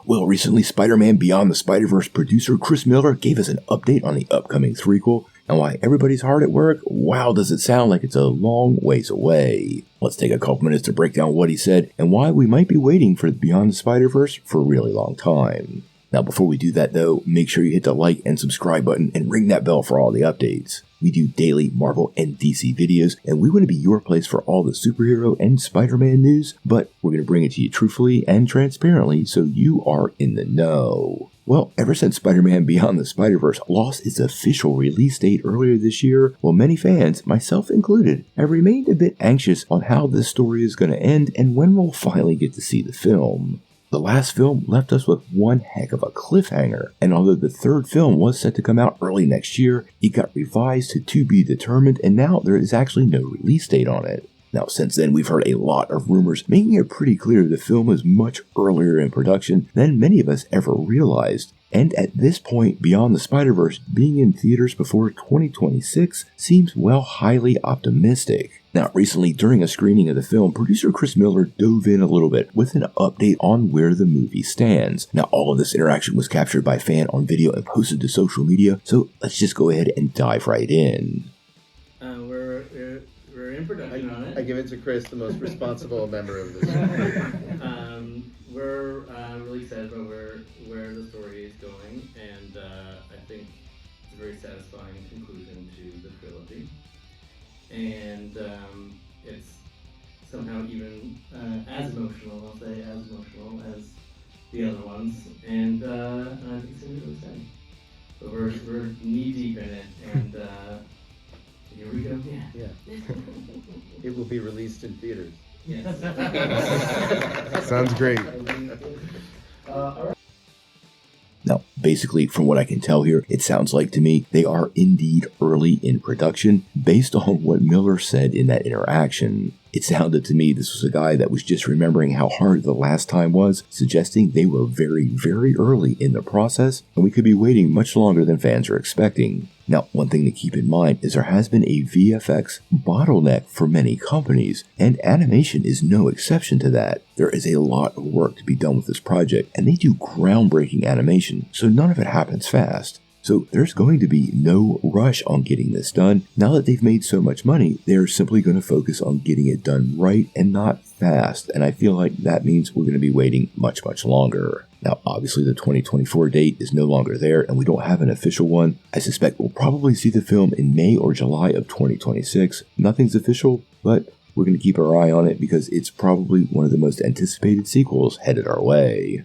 Well, recently Spider-Man Beyond the Spider-Verse producer Chris Miller gave us an update on the upcoming threequel, and why everybody's hard at work, wow does it sound like it's a long ways away. Let's take a couple minutes to break down what he said, and why we might be waiting for Beyond the Spider-Verse for a really long time. Now before we do that though, make sure you hit the like and subscribe button and ring that bell for all the updates. We do daily Marvel and DC videos, and we want to be your place for all the superhero and Spider-Man news, but we're going to bring it to you truthfully and transparently so you are in the know. Well, ever since Spider-Man Beyond the Spider-Verse lost its official release date earlier this year, well, many fans, myself included, have remained a bit anxious on how this story is going to end and when we'll finally get to see the film. The last film left us with one heck of a cliffhanger, and although the third film was set to come out early next year, it got revised to be determined, and now there is actually no release date on it. Now, since then, we've heard a lot of rumors making it pretty clear the film is much earlier in production than many of us ever realized. And at this point, Beyond the Spider-Verse being in theaters before 2026 seems, well, highly optimistic. Now, recently, during a screening of the film, producer Chris Miller dove in a little bit with an update on where the movie stands. Now, all of this interaction was captured by a fan on video and posted to social media, so let's just go ahead and dive right in. We're in production on it. I give it to Chris, the most responsible member of this. We're really excited about where the story is going, and I think it's a very satisfying conclusion to the trilogy. And it's somehow even as emotional, I'll say, as emotional as the other ones. And I think it's going to be really exciting. But we're knee deep in it, and here we go. Yeah. It will be released in theaters. Yes. Sounds great. Now, basically, from what I can tell here, it sounds like to me they are indeed early in production, based on what Miller said in that interaction. It sounded to me this was a guy that was just remembering how hard the last time was, suggesting they were very, very early in the process, and we could be waiting much longer than fans are expecting. Now, one thing to keep in mind is there has been a VFX bottleneck for many companies, and animation is no exception to that. There is a lot of work to be done with this project, and they do groundbreaking animation, so none of it happens fast. So there's going to be no rush on getting this done. Now that they've made so much money, they're simply going to focus on getting it done right and not fast, and I feel like that means we're going to be waiting much, much longer. Now, obviously the 2024 date is no longer there, and we don't have an official one. I suspect we'll probably see the film in May or July of 2026. Nothing's official, but we're going to keep our eye on it because it's probably one of the most anticipated sequels headed our way.